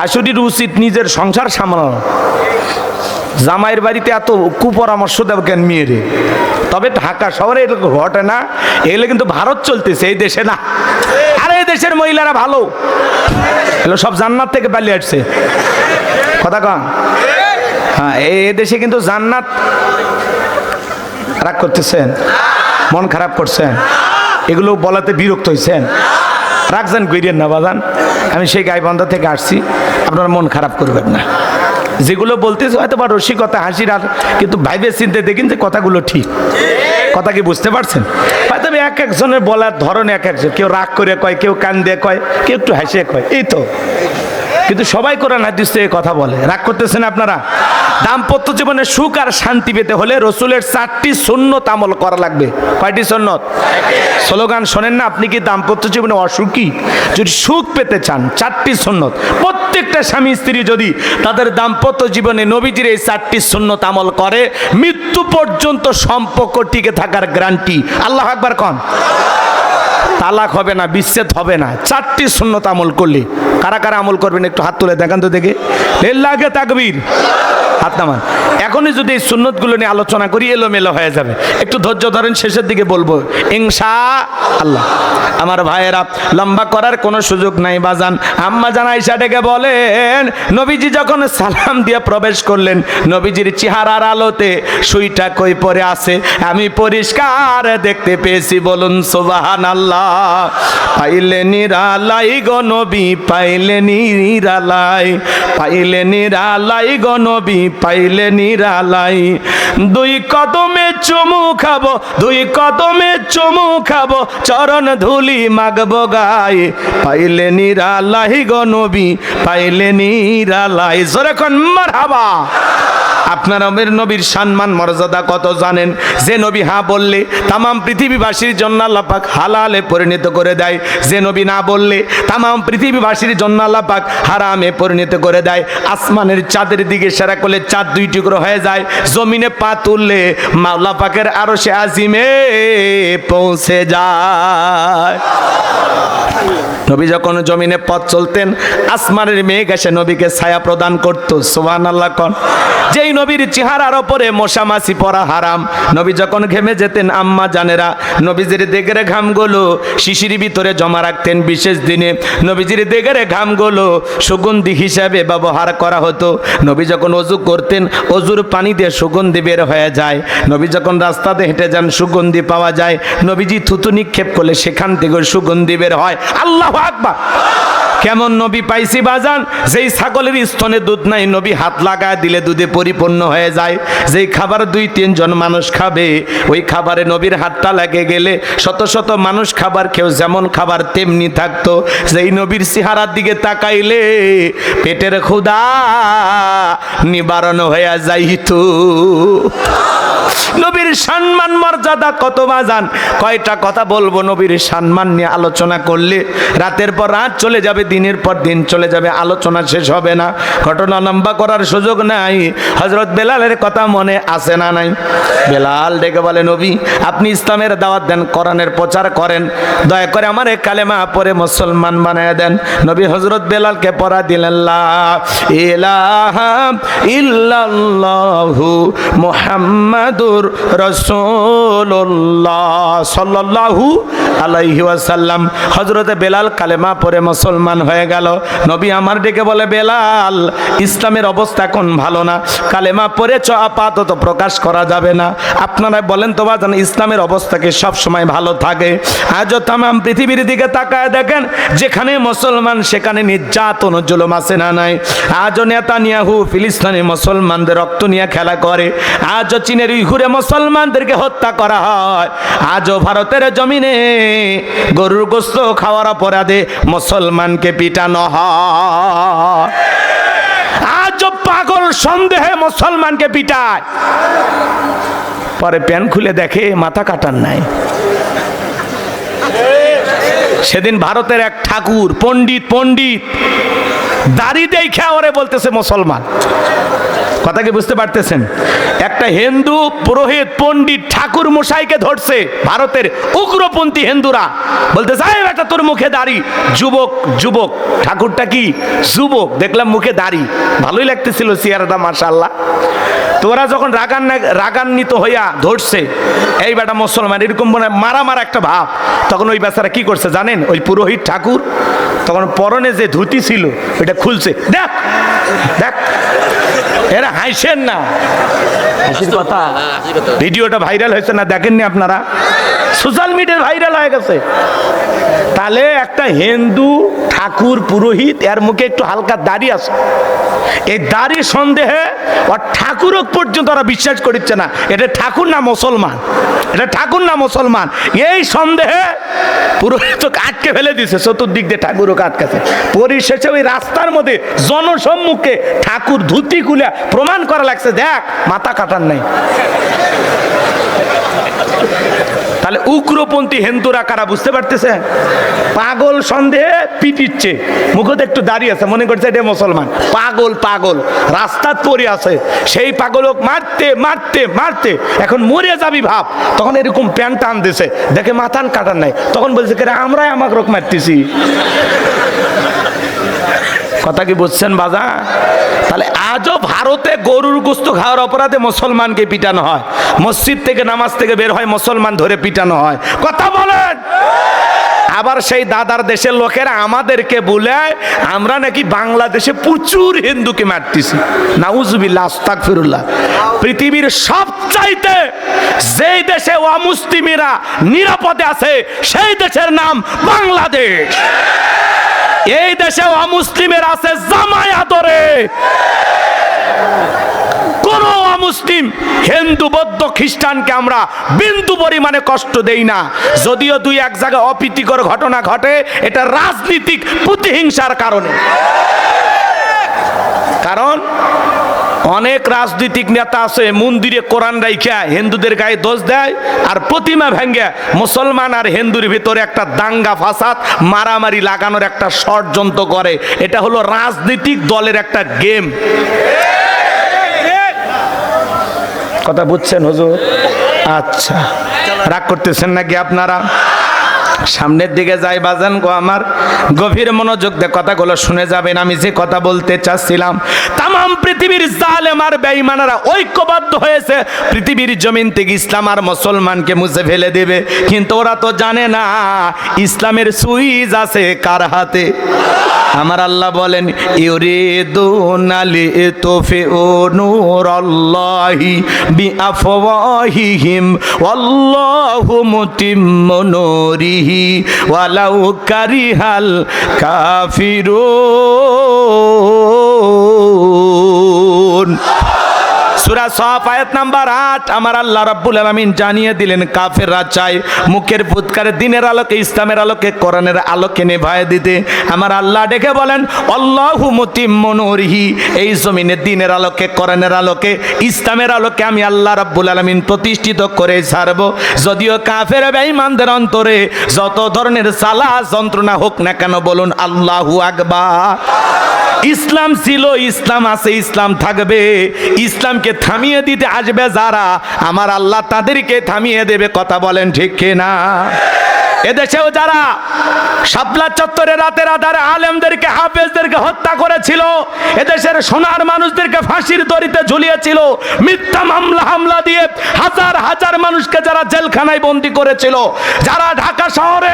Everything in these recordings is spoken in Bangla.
শাশুড়ির উচিত নিজের সংসার সামলানো। জামাইয়ের বাড়িতে এত কুপরামর্শ দেব কেন মেয়েরে? তবে ঢাকা শহরে এগুলো ঘটে না, এগুলো কিন্তু ভারত চলতেছে, এই দেশে না। আর এই দেশের মহিলারা ভালো, এগুলো সব জান্নাত থেকে পালিয়ে আসছে। কথা কন? হ্যাঁ, এই দেশে কিন্তু জান্নাত। রাগ করতেছেন? মন খারাপ করছেন? এগুলো বলাতে বিরক্ত হয়েছেন? রাখছেন কইরেন না বাজান, আমি সেই গাইবান্ধা থেকে আসছি, আপনারা মন খারাপ করবেন না। যেগুলো বলতেছে হয়তো বা রসিকতা হাসির, আর কিন্তু ভাইবে চিনতে দেখেন যে কথাগুলো ঠিক। কথা কি বুঝতে পারছেন? হয়তো এক একজনের বলার ধরন এক একজন, কেউ রাগ করে কয়, কেউ কান দিয়ে কয়, কেউ একটু হাসিয়ে কয়, এই তো। কিন্তু সবাই কোরআন হাদিস থেকে কথা বলে। রাগ করতেছেন আপনারা? দাম্পত্য জীবনে সুখ আর শান্তি পেতে হলে রসুলের 4টি সুন্নত আমল করা লাগবে। কয়টি সুন্নত? স্লোগান শোনেন না? আপনি কি দাম্পত্য জীবনে অসুখী? যদি সুখ পেতে চান, 4টি সুন্নত। প্রত্যেকটা স্বামী স্ত্রী যদি তাদের দাম্পত্য জীবনে নবীজির এই 4টি সুন্নত আমল করে, মৃত্যু পর্যন্ত সম্পর্ক টিকে থাকার গ্যারান্টি। আল্লাহু আকবার কন। তালাক হবে না, বিচ্ছেদ হবে না, 4টি সুন্নত আমল করলে। কারা কারা আমল করবেন একটু হাত তুলে দেখান তো দেখে। লিল্লাহি তাকবীর। হাত নামান। এখনই যদি এই সুন্নতগুলো নিয়ে আলোচনা করি এলোমেলো হয়ে যাবে। একটু ধৈর্য ধরেন, শেষের দিকে বলবো ইনশাআল্লাহ। আমার ভাইয়েরা, লম্বা করার কোনো সুযোগ নাই বাজান। আম্মা জান আয়েশা ডেকে বলেন, নবীজি যখন সালাম দিয়ে প্রবেশ করলেন, নবীজির চেহারার আলোতে সুইটা কই পরে আছে আমি পরিষ্কার দেখতে পেয়েছি। বলুন সুবহানাল্লাহ। পাইলে নিরালাই গো নবী, পাইলে নিরালাই, পাইলে নিরালাই গো নবী, পাইলে নিরালাই। দুই কদমে চুমু খাবো, দুই কদমে চুমু খাবো, চরণ ধুলি মাগবো গায়ে, পাইলে নিরালাই গো নবী, পাইলে নিরালাই। জোরে কোন মারহাবা। আপনারা নবীর সম্মান মর্যাদা কত জানেন? যে নবী হ্যাঁ বললে তামাম পৃথিবীবাসীর জন্য আল্লাহ পাক হালালে পরিণত করে দেয়, যে নবী না বললে তামাম পৃথিবীবাসীর জন্য আল্লাহ পাক হারামে পরিণত করে দেয়। আসমানের চাঁদের দিকে ইশারা করলে চাঁদ 2 টুকরো হয়ে যায়, জমিনে পা তুললে আল্লাহ পাকের আরশে আজিমে পৌঁছে যায়। নবী যখন জমিনে পথ চলতেন, আসমানের মেঘ এসে নবীকে ছায়া প্রদান করত। সুবহানাল্লাহ কোন। যেই নবীর চেহারার ওপরে মশা মাছি পড়া হারাম, নবী যখন ঘেমে যেতেন, আম্মা জানেরা নবীজির দেগের ঘামগুলো শিশির ভিতরে জমা রাখতেন। বিশেষ দিনে নবীজির দেগের ঘামগুলো সুগন্ধি হিসাবে ব্যবহার করা হতো। নবী যখন ওযু করতেন, ওযুর পানি দিয়ে সুগন্ধি বের হয়ে যায়। নবী যখন রাস্তাতে হেঁটে যান, সুগন্ধি পাওয়া যায়। নবীজি থুতু নিক্ষেপ করলে সেখান থেকে সুগন্ধি বের হয়। আল্লাহু আকবার। কেমন নবী পাইছি বাজান? যেই ছাগলের স্তনে দুধ নাই, নবী হাত লাগায় দিলে দুধে পরিপূর্ণ হয়ে যায়। যেই খাবার 2-3 জন মানুষ খাবে, ওই খাবারে নবীর হাতটা লেগে গেলে শত শত মানুষ খাবার খেয়েও যেমন খাবার তেমনি থাকতো। যেই নবীর চেহারার দিকে তাকাইলে পেটের ক্ষুধা নিবারণ হয়ে যাইতো। নবীর সম্মান মর্যাদা কত বাজান? কয়টা কথা বলবো নবীর সম্মান নিয়ে আলোচনা করলে রাতের পর রাত চলে যাবে, দিনের পর দিন চলে যাবে, আলোচনা শেষ হবে না। ঘটনা লম্বা করার সুযোগ নাই। হযরত বেলালের কথা মনে আছে না নাই? বেলাল ডেকে বলে, নবী আপনি ইসলামের দাওয়াত দেন, কোরআনের প্রচার করেন, দয়া করে আমারে কালেমা পড়ে মুসলমান বানায় দেন। নবী হযরত বেলালকে পড়া দিলেন, লা ইলাহা ইল্লাল্লাহু মুহাম্মাদুর রাসূলুল্লাহ সাল্লাল্লাহু আলাইহি ওয়াসাল্লাম। হযরতে বেলাল কালেমা পড়ে মুসলমান হয়ে গেল। নবী আমার ডেকে বলে, বেলাল ইসলামের অবস্থা এখন ভালো না, কালেমা পড়েছ আপাতত প্রকাশ করা যাবে না। আপনারা বলেন তো বাজান, ইসলামের অবস্থাকে সব সময় ভালো থাকে? আজও তামাম পৃথিবীর দিকে তাকায় দেখেন, যেখানে মুসলমান সেখানে নির্যাতন জুলুম আছে না নাই? আজও নেতানিয়াহু ফিলিস্তিনি মুসলমানদের রক্ত নিয়ে খেলা করে। আজও চীনের উইঘুরে মুসলমানদেরকে হত্যা করা হয়। আজও ভারতের জমিনে গরুর গোশত খাওয়ার অপরাধে মুসলমানকে পিটানো হয়। আজও পাগল সন্দেহে মুসলমানকে পিটায়, পরে প্যান খুলে দেখে মাথা কাটার নাই। সেদিন ভারতের এক ঠাকুর পণ্ডিত দাড়ি দেখে ওরে বলতেছে মুসলমান। কথা কি বুঝতে পারতেছেন? একটা হিন্দু পুরোহিত পণ্ডিত ঠাকুর মশাইকে ধরছে ভারতের উগ্রপন্থী হিন্দুরা, বলতে চাই বেটা তোর মুখে দাড়ি। যুবক যুবক, ঠাকুরটা কি যুবক, দেখলাম মুখে দাড়ি, ভালোই লাগতেছিল চেহারাটা মাশাআল্লাহ। তোরা যখন রাগান্বিত হইয়া ধরছে এই বেটা মুসলমান, এরকম মারা একটা ভাব, তখন ওই বেচারা কি করছে জানেন? ওই পুরোহিত ঠাকুর তখন পরনে যে ধুতি ছিল ওইটা খুলছে। দেখ দেখ, এরা হাসেন না, হাসির কথা। ভিডিওটা ভাইরাল হয়েছে না, দেখেননি আপনারা? সোশ্যাল মিডিয়ায় ভাইরাল হয়ে গেছে। তাহলে একটা হিন্দু ঠাকুর পুরোহিত, এর মুখে একটু হালকা দাড়ি আছে, এই দাড়ি সন্দেহে আর ঠাকুরও পর্যন্ত ওরা বিশ্বাস করছে না এটা ঠাকুর না মুসলমান, এটা ঠাকুর না মুসলমান। এই সন্দেহে পুরোহিত আটকে ফেলে দিছে, চতুর্দিক দিয়ে ঠাকুরও আটকাছে। পরিশেষে ওই রাস্তার মধ্যে জনসম্মুখে ঠাকুর ধুতি খুলে প্রমাণ করা লাগছে, দেখ মাথা কাটার নাই। তাহলে উগ্রপন্থী হিন্দুরা কারা বুঝতে পারতেছে? পাগল সন্দেহে পিটিচ্ছে, মুখে একটু দাঁড়িয়ে আছে, মনে করছে এটা মুসলমান। পাগল পাগল রাস্তার পরে আছে, সেই পাগলক মারতে মারতে মারতে এখন মরে যাবি ভাব, তখন এরকম প্যান্ট টান দিছে, দেখে মাথান কাটার নাই, তখন বলছে কে আমরাই আমাকে রোক মারতেছি। কথা কি বুঝছেন বাজা? তাহলে আজও ভারতে গরুর গোস্ত খাওয়ার অপরাধে মুসলমানকে পিটানো হয়, মসজিদ থেকে নামাজ থেকে বের হয় মুসলমান ধরে পিটানো হয়। কথা বলেন। আবার সেই দাদার দেশের লোকেরা আমাদেরকে বলে আমরা নাকি বাংলাদেশে প্রচুর হিন্দুকে মারতেছি। নাউজুবিল্লাহ, আস্তাগফিরুল্লাহ। পৃথিবীর সবচাইতে যেই দেশে অমুসলিমেরা নিরাপদে আছে সেই দেশের নাম বাংলাদেশ। এই দেশে অমুসলিমের আছে জামায় আদরে, কোন অমুসলিম হিন্দু বৌদ্ধ খ্রিস্টানকে আমরা বিন্দু পরিমাণে কষ্ট দেই না। যদিও দুই এক জায়গায় অপ্রীতিকর ঘটনা ঘটে, এটা রাজনীতিক প্রতিহিংসার কারণে। কারণ অনেক রাজনৈতিক নেতা আছে মন্দিরে কোরআন রাইখা হিন্দুদের গায়ে দোষ দেয়, আর প্রতিমা ভেঙ্গে মুসলমান আর হিন্দুর ভিতরে একটা দাঙ্গা ফাসাদ মারামারি লাগানোর একটা ষড়যন্ত্র করে। এটা হলো রাজনৈতিক দলের একটা গেম। কথা বুঝছেন হুজুর? আচ্ছা, রাগ করতেছেন নাকি আপনারা? সামনের দিকে যাই বাজান গো আমার, গভীর মনোযোগ দিয়ে কথাগুলো শুনে যাবেন। আমি যে কথা বলতে চাচ্ছিলাম, তামাম পৃথিবীর জালেম আর বেঈমানেরা ঐক্যবদ্ধ হয়েছে পৃথিবীর জমিন থেকে ইসলাম আর মুসলমানকে মুছে ফেলে দেবে, কিন্তু ওরা তো জানে না ইসলামের সুইচ আছে কার হাতে। আমার আল্লাহ বলেন, ইউরিদুনা লিতুফিউ নূরাল্লাহি বিআফওয়াহিহিম ওয়াল্লাহু মুতিম্মু নূরিহি ওয়ালাউ কারিহাল কাফিরুন। সূরা সফ আয়াত নাম্বার 8 আমার আল্লাহ রাব্বুল আলামিন জানিয়ে দিলেন কাফেররা চায় মুখের ফুৎকারে দিনের আলোকে, ইসলামের আলোকে, কোরআনের আলোকে নেভায় দিতে। আমার আল্লাহ ডেকে বলেন, আল্লাহু মুতিম্মু নূরিহি, এই জমিনে দিনের আলোকে, কোরআনের আলোকে, ইসলামের আলোকে আমি আল্লাহ রাব্বুল আলামিন প্রতিষ্ঠিত করে ছাড়বো। যদিও কাফের বেঈমানদের অন্তরে যত ধরনের জ্বালা যন্ত্রণা হোক না কেন, বলুন আল্লাহু আকবার। ইসলাম ছিল, ইসলাম আছে, ইসলাম থাকবে। ইসলামকে থামিয়ে দিতে আসবে যারা, আমার আল্লাহ তাদেরকে থামিয়ে দেবে। কথা বলেন ঠিক কিনা? এদেশেও যারা শাপলা চত্বরে রাতের আধারে আলেমদেরকে, হাফেজদেরকে হত্যা করেছিল, এদেশের সোনার মানুষদেরকে ফাঁসির দড়িতে ঝুলিয়েছিল, মিথ্যা মামলা হামলা দিয়ে হাজার হাজার মানুষকে যারা জেলখানায় বন্দী করেছিল, যারা ঢাকা শহরে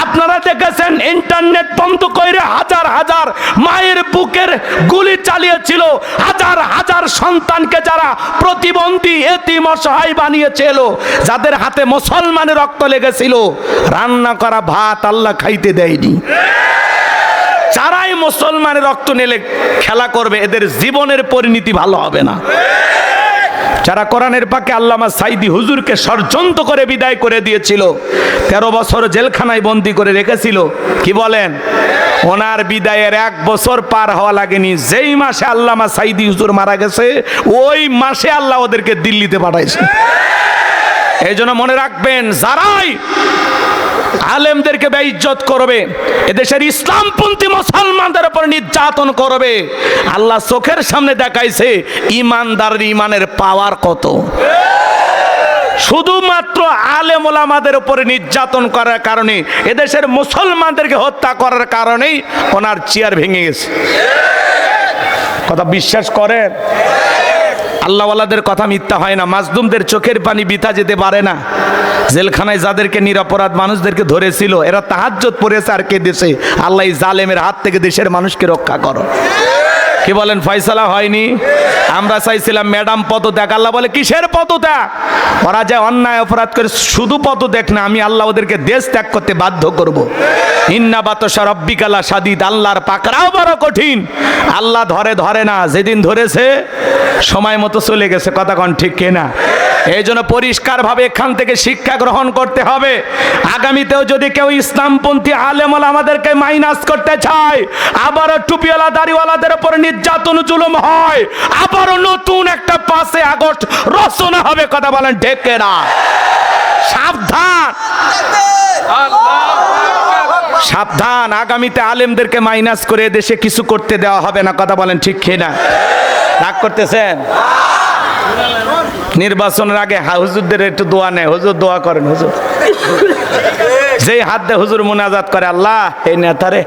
আপনারা দেখেছেন ইন্টারনেট বন্ধ করে হাজার হাজার মায়ের বুকের গুলি চালিয়েছিল, হাজার হাজার সন্তানকে যারা প্রতিবন্ধী এতিম অসহায় বানিয়েছিল, যাদের হাতে মুসলমানের রক্ত লেগেছিল, রান্না করা ভাত আল্লাহ খাইতে দেয়নি। যারাই মুসলমানের রক্ত নিলে খেলা করবে, এদের জীবনের পরিণতি ভালো হবে না। যারা কোরআনের পাকে আল্লামা সাইদি হুজুরকে ষড়যন্ত্র করে বিদায় করে দিয়েছিল, 13 বছর জেলখানায় বন্দী করে রেখেছিল, কি বলেন? ওনার বিদায়ের 1 বছর পার হওয়া লাগেনি, যেই মাসে আল্লামা সাইদি হুজুর মারা গেছে ওই মাসে আল্লাহ ওদেরকে দিল্লিতে পাঠাইছে। এই জন্য মনে রাখবেন, যারাই আলেমদেরকে বেইজ্জত করবে, এদেশের ইসলামপন্থী মুসলমান মুসলমানদের উপর নির্যাতন করবে। আল্লাহ চোখের সামনে দেখাইছে ইমানদারের ইমানের পাওয়ার কত। শুধুমাত্র আলেম ওলামাদের উপরে নির্যাতন করার কারণে, এদেশের মুসলমানদেরকে হত্যা করার কারণেই ওনার চেয়ার ভেঙে গেছে। কথা বিশ্বাস করেন? আল্লাহওয়ালাদের কথা মিথ্যা হয় না। মাজলুমদের চোখের পানি বৃথা যেতে পারে না। জেলখানায় যাদেরকে নিরপরাধ মানুষদেরকে ধরেছিল, এরা তাহাজ্জুদ পড়েছে আর কেঁদেছে, আল্লাহ এই জালেমের হাত থেকে দেশের মানুষকে রক্ষা করো। কি বলেন? ফয়সালা হয়নি? আমরা চাইছিলাম ম্যাডাম পদত্যাগ, আল্লাহ বলে কিসের পদত্যাগ? ওরা যে অন্যায় অপরাধ করে শুধু পদত্যাগ না, আমি আল্লাহ ওদেরকে দেশ ত্যাগ করতে বাধ্য করব। ইন্না বাতশা রাব্বিকা লাশাদীদ, আল্লাহর পাকড়াও বড় কঠিন। আল্লাহ ধরে না, যেদিন ধরেছে সময় মতো চলে গেছে। কথা কোন ঠিক কিনা? এই জন্য পরিষ্কারভাবে এখান থেকে শিক্ষা গ্রহণ করতে হবে। আগামীতেও যদি কেউ ইসলামপন্থী আলেম আমাদেরকে মাইনাস করতে চায়, আবারও টুপিওয়ালা দাড়িওয়ালাদের উপর নির্যাতন জুলুম হয়, আবারও নতুন একটা 5 আগস্ট রচনা হবে। কথা বলেন ঠিক কিনা? সাবধান, সাবধান। আগামীতে আলেমদেরকে মাইনাস করে দেশে কিছু করতে দেওয়া হবে না। কথা বলেন ঠিক কিনা? রাগ করতেছেন? নির্বাচনের আগে হুজুরদের একটু দোয়া নেয়। হুজুর দোয়া করেন। হুজুর যেই হাত দিয়ে হুজুর মুনাজাত করে, আল্লাহ এই নেতারে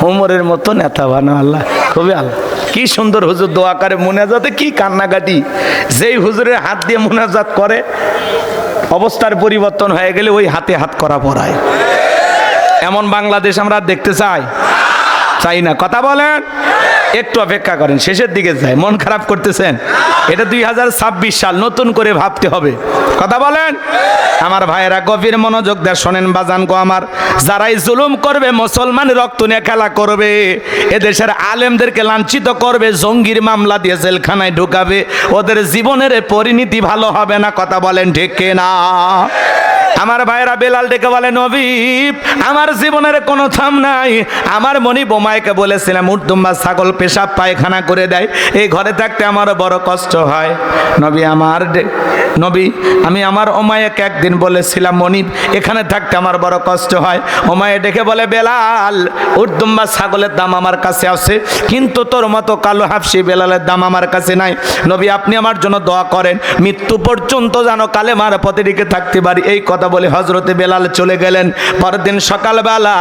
উমরের মতো নেতা বানো আল্লাহ। খুবই আল্লাহ, কি সুন্দর হুজুর দোয়া করে। মুনাজাতে কি কান্নাকাটি। যেই হুজুরের হাত দিয়ে মুনাজাত করে, অবস্থার পরিবর্তন হয়ে গেলে ওই হাতে হাত করা পড়ায়। এমন বাংলাদেশ আমরা দেখতে চাই না। কথা বলেন? একটু অপেক্ষা করেন, শেষের দিকে যায়। মন খারাপ করতেছেন? এটা 2026 সাল, নতুন করে ভাবতে হবে। কথা বলেন? আমার ভাইয়েরা গভীর মনোযোগ দিয়ে শোনেন বাজান গো আমার। যারাই জুলুম করবে, মুসলমান রক্ত নিয়ে খেলা করবে, এদেশের আলেমদেরকে লাঞ্ছিত করবে, জঙ্গির মামলা দিয়ে জেলখানায় ঢুকাবে, ওদের জীবনের পরিণতি ভালো হবে না। কথা বলেন ঠিক কিনা? আমার ভাইরা বেলাল ডেকে বলে, নবী আমার জীবনের কোনো থাম নাই। আমার মনি বোমাইকে বলেছিলাম উটদুম্বা ছাগল পেশাব পায়খানা করে দেয়, এই ঘরে থাকতে আমার বড় কষ্ট হয়। নবী আমি আমার ওমাইয়াকে একদিন বলেছিলাম, মনি এখানে থাকতে আমার বড় কষ্ট হয়। ওমাইয়া ডেকে বলে, বেলাল উটদুম্বা ছাগলের দাম আমার কাছে আছে, কিন্তু তোর মতো কালো হাফসি বেলালের দাম আমার কাছে নাই। নবী আপনি আমার জন্য দোয়া করেন, মৃত্যু পর্যন্ত যেন কালেমার পথে টিকে থাকতে পারি। এই কথা বলে হযরতে বেলাল চলে গেলেন। পরের দিন সকালবেলা